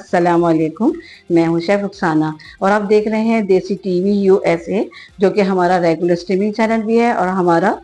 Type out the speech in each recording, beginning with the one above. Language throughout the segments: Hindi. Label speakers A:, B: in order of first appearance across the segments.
A: अस्सलाम वालेकुम। मैं हूं शेफ रुखसाना और आप देख रहे हैं देसी टीवी यूएसए, जो कि हमारा रेगुलर स्ट्रीमिंग चैनल भी है और हमारा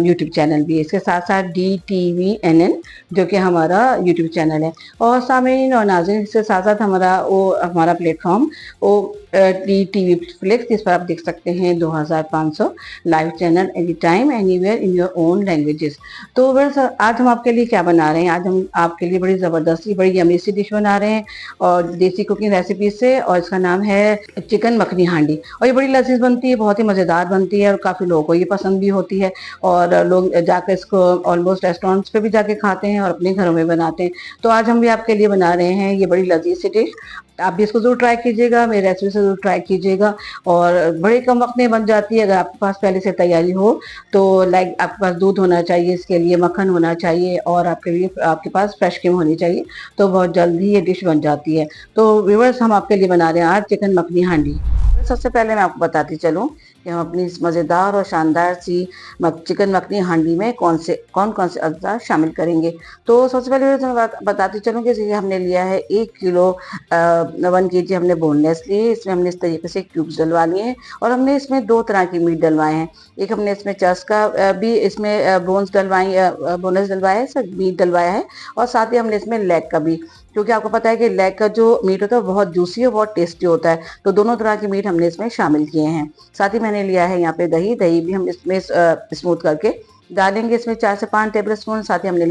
A: यूट्यूब चैनल भी है। इसके साथ साथ DTVNN, जो कि हमारा यूट्यूब चैनल है। और सामीन और नाज़रीन, इसके साथ साथ हमारा प्लेटफॉर्म वो DTV फ्लिक्स, जिस पर आप देख सकते हैं 2500 live channel any time anywhere in your own languages. तो बस आज हम आपके लिए क्या बना रहे हैं? आज हम आपके लिए बड़ी ज़बरदस्ती बड़ी यमी सी डिश बना रहे हैं और देसी कुकिंग रेसिपी से, और इसका नाम है चिकन मखनी हांडी। और ये बड़ी लजीज बनती है, बहुत ही मज़ेदार बनती है और काफ़ी लोगों को ये पसंद भी होती है। और लोग जाकर इसको ऑलमोस्ट रेस्टोरेंट्स पे भी जाके खाते हैं और अपने घरों में बनाते हैं। तो आज हम भी आपके लिए बना रहे हैं ये बड़ी लजीज सी डिश। आप भी इसको जरूर ट्राई कीजिएगा, मेरी रेसिपी से जरूर ट्राई कीजिएगा। और बड़ी कम वक्त में बन जाती है अगर आपके पास पहले से तैयारी हो तो। लाइक आपके पास दूध होना चाहिए, इसके लिए मक्खन होना चाहिए और आपके पास फ्रेश क्रीम होनी चाहिए, तो बहुत जल्दी ये डिश बन जाती है। तो व्यूअर्स, हम आपके लिए बना रहे हैं आज चिकन मखनी हांडी। सबसे पहले मैं आपको बताती चलूँ कि हम अपनी इस मज़ेदार और शानदार सी चिकन मखनी हांडी में कौन कौन से अज्जा शामिल करेंगे। तो सबसे पहले मैं बताती चलूँ कि जैसे हमने लिया है 1 किलो 1 kg हमने बोनलेस लिए। इसमें हमने इस तरीके से क्यूब्स डलवा लिए हैं और हमने इसमें 2 तरह की मीट डलवाए हैं। एक हमने इसमें चर्च का भी इसमें बोनलेस डलवाया है, सब मीट डलवाया है। और साथ ही हमने इसमें लेग का भी, क्योंकि आपको पता है कि लेग का जो मीट होता है बहुत जूसी और बहुत टेस्टी होता है। तो दोनों तरह के मीट हमने इसमें शामिल किए हैं। साथ ही मैंने लिया है यहाँ पे दही भी हम इसमें स्मूथ करके डालेंगे। इसमें 4 से 5 टेबल स्पून। साथ ही हमने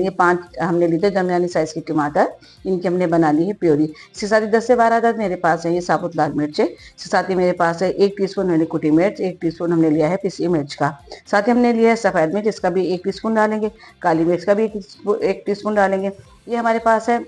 A: लिए थे दरमियानी साइज के टमाटर, इनकी हमने बना ली है प्योरी। इसके साथ ही 10 से 12 अदद मेरे पास है ये साबुत लाल मिर्चें। इसके साथ ही मेरे पास है 1 टीस्पून मैंने कुटी मिर्च, 1 टीस्पून हमने लिया है पिसी मिर्च का। साथ ही हमने लिया है सफ़ेद मिर्च, इसका भी 1 टीस्पून डालेंगे। काली मिर्च का भी 1 टीस्पून डालेंगे। ये हमारे पास है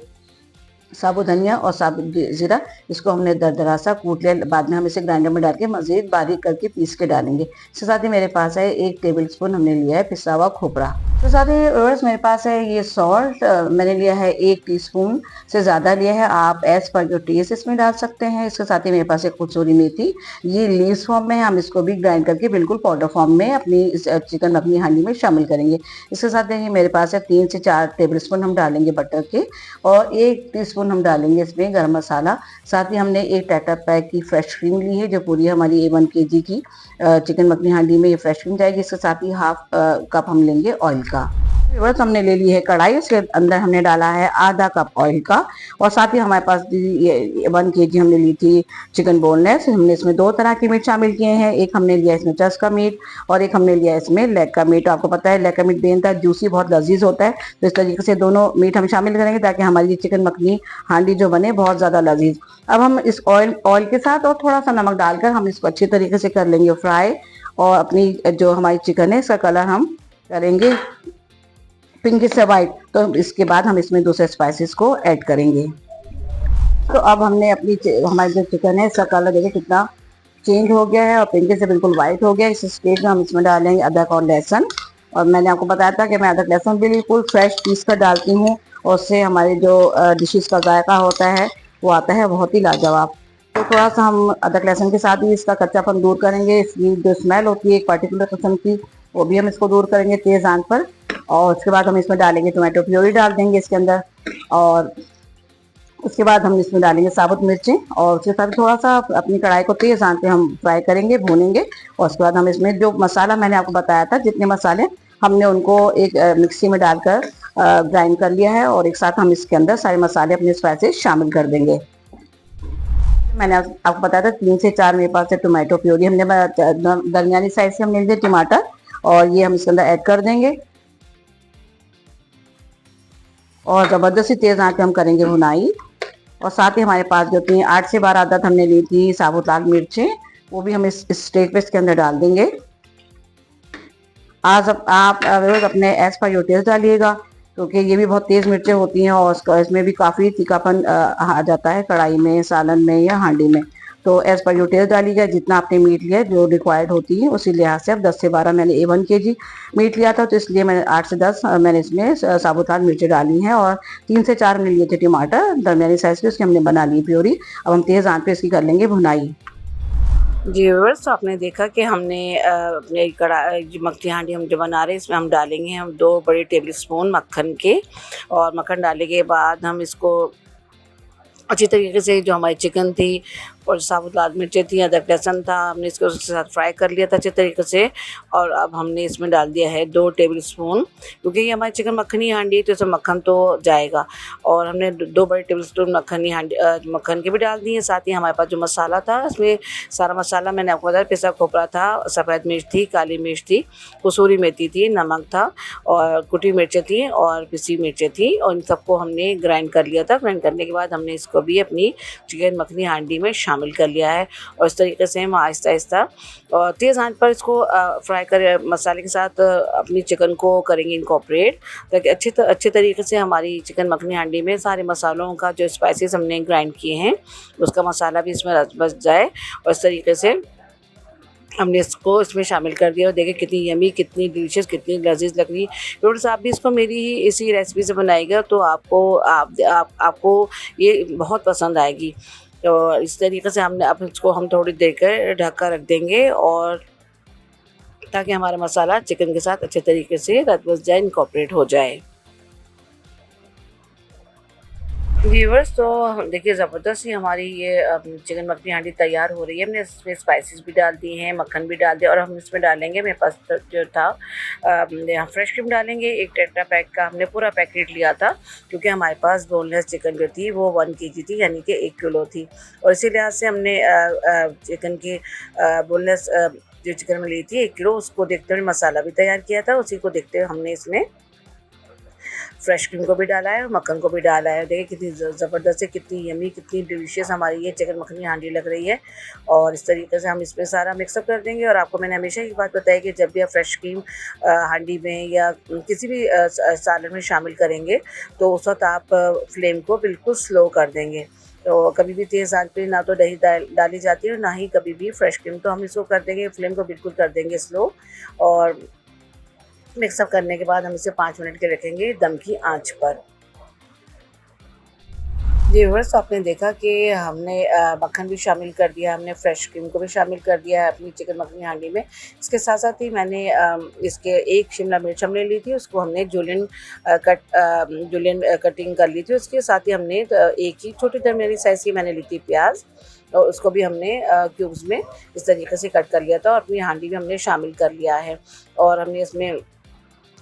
A: साबुत धनिया और साबुत जीरा, इसको हमने दरदरा सा कूट लिया। बाद में हम इसे ग्राइंडर में डाल के मज़ीद बारीक करके पीस के डालेंगे। इसके साथ ही मेरे पास है 1 टेबल स्पून हमने लिया है पिसा हुआ खोपरा। तो साथ ही मेरे पास है ये सॉल्ट, मैंने लिया है 1 टीस्पून से ज़्यादा लिया है। आप एज पर योर टेस्ट इसमें डाल सकते हैं। इसके साथ ही मेरे पास एक कसूरी मेथी, ये लीव्स फॉर्म में है, हम इसको भी ग्राइंड करके बिल्कुल पाउडर फॉर्म में अपनी इस चिकन मखनी हांडी में शामिल करेंगे। इसके साथ ही मेरे पास है 3 से 4 टेबल स्पून हम डालेंगे बटर के, और 1 टीस्पून हम डालेंगे इसमें गरम मसाला। साथ ही हमने 1 टाटा पैक की फ्रेश क्रीम ली है, जो पूरी हमारी 1 kg की चिकन मखनी हांडी में ये फ्रेश क्रीम जाएगी। इसके साथ ही हाफ कप हम लेंगे ऑयल का। बस हमने ले ली है कढ़ाई, उसके अंदर हमने डाला है आधा कप ऑयल का। और साथ ही हमारे पास ये 1 kg हमने ली थी चिकन बोनलेस। हमने इसमें 2 तरह की मीट शामिल किए हैं। एक हमने लिया इसमें चर्च का मीट और एक हमने लिया इसमें लेग का मीट। आपको पता है लेग का मीट बेहद जूसी, बहुत लजीज होता है। तो इस तरीके से दोनों मीट हम शामिल करेंगे ताकि हमारी चिकन मखनी हांडी जो बने बहुत ज़्यादा लजीज। अब हम इस ऑयल के साथ और थोड़ा सा नमक डालकर हम इसको अच्छी तरीके से कर लेंगे फ्राई। और अपनी जो हमारी चिकन है इसका कलर हम करेंगे पिंक से वाइट। तो इसके बाद हम इसमें दूसरे स्पाइसेस को ऐड करेंगे। तो अब हमने हमारी जो चिकन है इसका कलर देखिए कितना चेंज हो गया है और पिंक से बिल्कुल वाइट हो गया। इस स्टेज में हम इसमें डालेंगे अदरक और लहसुन। और मैंने आपको बताया था कि मैं अदरक लहसुन बिल्कुल फ्रेश पीस कर डालती हूँ, और उससे हमारे जो डिशेस का जायका होता है वो आता है बहुत ही लाजवाब। तो थोड़ा सा हम अदरक लहसुन के साथ ही इसका कच्चापन दूर करेंगे। इसकी जो स्मेल होती है एक पर्टिकुलर किस्म की, वो भी हम इसको दूर करेंगे तेज़ आंच पर। और उसके बाद हम इसमें डालेंगे टोमेटो प्योरी डाल देंगे इसके अंदर। और उसके बाद हम इसमें डालेंगे साबुत मिर्चें, और उसके साथ थोड़ा सा अपनी कढ़ाई को तेज़ आंच पे हम फ्राई करेंगे, भूनेंगे। और उसके बाद हम इसमें जो मसाला मैंने आपको बताया था, जितने मसाले हमने उनको एक मिक्सी में डालकर ग्राइंड कर लिया है, और एक साथ हम इसके अंदर सारे मसाले अपने स्पाइसेस शामिल कर देंगे। मैंने आपको बताया था 3 से 4 मेरे पास है टोमेटो प्योरी, हमने दरमियानी साइज से हमने लिए टमाटर, और ये हम इसके अंदर ऐड कर देंगे। और ज़बरदस्ती तेज़ आंच पे हम करेंगे भुनाई। और साथ ही हमारे पास जो थी 8 से 12 अदद हमने ली थी साबुत लाल मिर्चें, वो भी हम इस स्टेज पे इसके अंदर डाल देंगे। आज आप अपने एज पर योर टेस्ट डालिएगा, क्योंकि ये भी बहुत तेज़ मिर्चें होती हैं और इसमें भी काफ़ी तीखापन आ जाता है कढ़ाई में, सालन में या हांडी में। तो एज पर योर टेस्ट डालिएगा, जितना आपने मीट लिया जो रिक्वायर्ड होती है उसी लिहाज से। अब 10 से 12 मैंने 1 kg मीट लिया था, तो इसलिए मैंने 8 से 10 मैंने इसमें साबुत लाल मिर्चें डाली हैं। और 3 से 4 हमने लिए थे टमाटर दरमियानी साइज़ के, उसकी हमने बना ली प्योरी। अब हम तेज़ आंच पे इसकी कर लेंगे भुनाई।
B: जी व्यूअर्स, तो आपने देखा कि हमने अपने मखनी हांडी हम जो बना रहे हैं इसमें हम डालेंगे 2 बड़े टेबल स्पून मक्खन के। और मक्खन डालने के बाद हम इसको अच्छी तरीके से जो हमारी चिकन थी और साबुत लाल मिर्चें थी, अदरक लहसुन था, हमने इसको उसके साथ फ्राई कर लिया था अच्छे तरीके से। और अब हमने इसमें डाल दिया है 2 टेबल स्पून, क्योंकि ये हमारी चिकन मक्खनी हांडी है तो इसमें मक्खन तो जाएगा। और हमने 2 बड़े टेबल स्पून मक्खन के भी डाल दिए। साथ ही हमारे पास जो मसाला था, इसमें सारा मसाला मैंने आपको बताया, पिसा खोपरा था, सफ़ेद मिर्च थी, काली मिर्च थी, कसूरी मेथी थी, नमक था और कुटी मिर्चें थी और पिसी मिर्चें थी, और इन सबको हमने ग्राइंड कर लिया था। ग्राइंड करने के बाद हमने इसको भी अपनी चिकन मखनी हांडी में शामिल कर लिया है। और इस तरीके से हम आहिस्ता-आहिस्ता और तेज़ आंच पर इसको फ्राई कर मसाले के साथ अपनी चिकन को करेंगे इनकॉर्पोरेट, ताकि अच्छे तरीके से हमारी चिकन मखनी हांडी में सारे मसालों का जो स्पाइसेस हमने ग्राइंड किए हैं उसका मसाला भी इसमें रच बस जाए। और इस तरीके से हमने इसको इसमें शामिल कर दिया और देखिए कितनी यमी, कितनी डिलीशियस, कितनी लज़ीज़ लग रही है। व्यूअर्स, आप भी इसको मेरी ही इसी रेसिपी से बनाइएगा तो आपको ये बहुत पसंद आएगी। तो इस तरीके से अब इसको हम थोड़ी देर के ढक कर रख देंगे, और ताकि हमारा मसाला चिकन के साथ अच्छे तरीके से रच बस जाए, इनकॉर्पोरेट हो जाए। व्यूअर्स, तो देखिए ज़बरदस्त ही हमारी ये चिकन मखनी हांडी तैयार हो रही है। हमने इसमें स्पाइसेस भी डाल दिए हैं, मक्खन भी डाल दिया, और हम इसमें डालेंगे, मेरे पास जो था यहाँ फ्रेश क्रीम डालेंगे। एक टेट्रा पैक का हमने पूरा पैकेट लिया था, क्योंकि हमारे पास बोनलेस चिकन जो थी वो 1 kg थी, यानी कि 1 किलो थी। और इसी लिहाज से हमने चिकन की बोनलेस जो चिकन में ली थी 1 किलो, उसको देखते हुए मसाला भी तैयार किया था। उसी को देखते हुए हमने इसमें फ्रेश क्रीम को भी डाला है और मक्खन को भी डाला है। देखिए कितनी ज़बरदस्त है, कितनी यमी, कितनी डिलीशियस हमारी ये चिकन मखनी हांडी लग रही है। और इस तरीके से हम इसमें सारा मिक्सअप कर देंगे। और आपको मैंने हमेशा एक बात बताई कि जब भी आप फ्रेश क्रीम हांडी में या किसी भी सालन में शामिल करेंगे तो उस वक्त आप फ्लेम को बिल्कुल स्लो कर देंगे। तो कभी भी तेज़ आंच पे ना तो दही डाली जाती है और ना ही कभी भी फ्रेश क्रीम, तो हम इसको कर देंगे, फ्लेम को बिल्कुल कर देंगे स्लो। और मिक्सअप करने के बाद हम इसे 5 मिनट के रखेंगे दम की आंच पर। जी व्यूअर्स, तो आपने देखा कि हमने मक्खन भी शामिल कर दिया, हमने फ्रेश क्रीम को भी शामिल कर दिया है अपनी चिकन मखनी हांडी में। इसके साथ साथ ही मैंने इसके 1 शिमला मिर्च हमने ली थी, उसको हमने जूलियन कटिंग कर ली थी। उसके साथ ही हमने एक ही छोटी दरमियानी साइज़ की मैंने ली थी प्याज, और उसको भी हमने क्यूब्स में इस तरीके से कट कर लिया था और अपनी हांडी में हमने शामिल कर लिया है। और हमने इसमें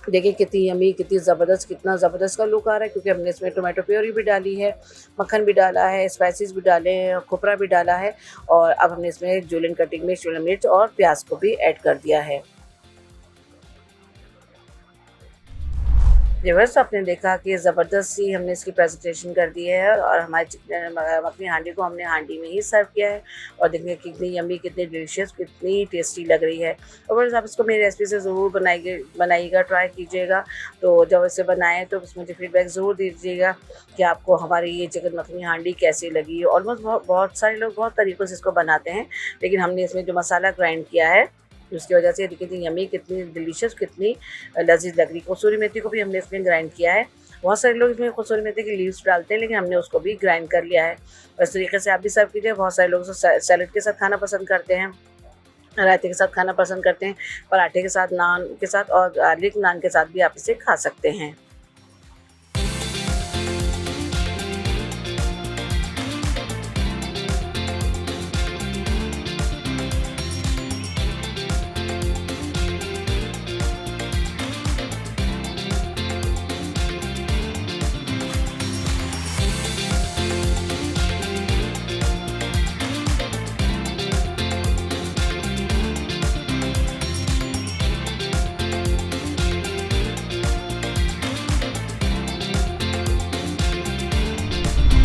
B: देखिए कितनी यमी, कितनी ज़बरदस्त, कितना ज़बरदस्त का लुक आ रहा है, क्योंकि हमने इसमें टोमेटो प्योरी भी डाली है, मक्खन भी डाला है, स्पाइसेस भी डाले हैं, खोपरा भी डाला है, और अब हमने इसमें जूलियन कटिंग में शिमला मिर्च और प्याज को भी ऐड कर दिया है। व्यूअर्स, आपने देखा कि ज़बरदस्त सी हमने इसकी प्रेजेंटेशन कर दी है, और हमारी चिकन मखनी हांडी को हमने हांडी में ही सर्व किया है। और देखिए कितनी यम्मी, कितनी डिलीशियस, कितनी टेस्टी लग रही है। और बस आप इसको मेरी रेसिपी से ज़रूर बनाइएगा, ट्राई कीजिएगा। तो जब इसे बनाएं तो मुझे फीडबैक ज़रूर दीजिएगा कि आपको हमारी ये चिकन मखनी हांडी कैसी लगी। ऑलमोस्ट बहुत सारे लोग बहुत तरीक़ों से इसको बनाते हैं, लेकिन हमने इसमें जो मसाला ग्राइंड किया है उसकी वजह से कितनी यमी, कितनी डिलीशियस, कितनी लजीज लग रही। कसूरी मेथी को भी हमने इसमें ग्राइंड किया है। बहुत सारे लोग इसमें कसूरी मेथी की लीव्स डालते हैं, लेकिन हमने उसको भी ग्राइंड कर लिया है। इस तरीके से आप भी सर्व कीजिए। बहुत सारे लोग सैलेड के साथ खाना पसंद करते हैं, रायते के साथ खाना पसंद करते हैं, पराठे के साथ, नान के साथ और गार्लिक नान के साथ भी आप इसे खा सकते हैं।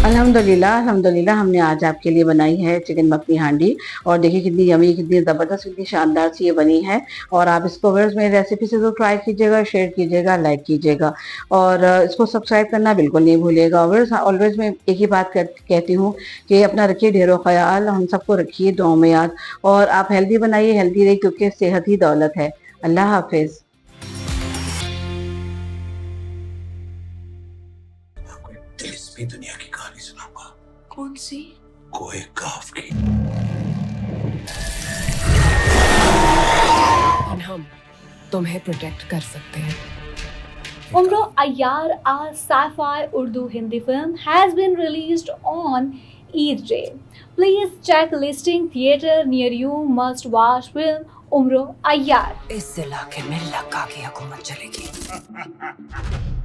A: अल्हम्दुलिल्लाह अल्हम्दुलिल्लाह हमने आज आपके लिए बनाई है चिकन मखनी हांडी। और देखिए कितनी यमी, कितनी ज़बरदस्त, कितनी शानदार सी ये बनी है। और आप इसको व्यूअर्स मेरी रेसिपी से तो ट्राई कीजिएगा, शेयर कीजिएगा, लाइक कीजिएगा, और इसको सब्सक्राइब करना बिल्कुल नहीं भूलिएगा। व्यूअर्स, ऑलवेज मैं एक ही बात कहती हूँ कि अपना रखिए ढेरों ख्याल, हम सबको रखिए दुआओं में याद, और आप हेल्दी बनाइए, हेल्दी रहिए, क्योंकि सेहत ही दौलत है। अल्लाह हाफिज़।
C: दिलचस्पी दुनिया की कहानी सुनाऊंगा।
D: कौन सी?
C: कोई काफ की।
D: हम तुम्हें प्रोटेक्ट कर सकते हैं, Umro Ayyar, a sci-fi Urdu Hindi film, has been released on Eid Day. Please check listing theatre near you. Must watch film Umro Ayyar.
E: इस इलाके में लक्का की हुकूमत चलेगी।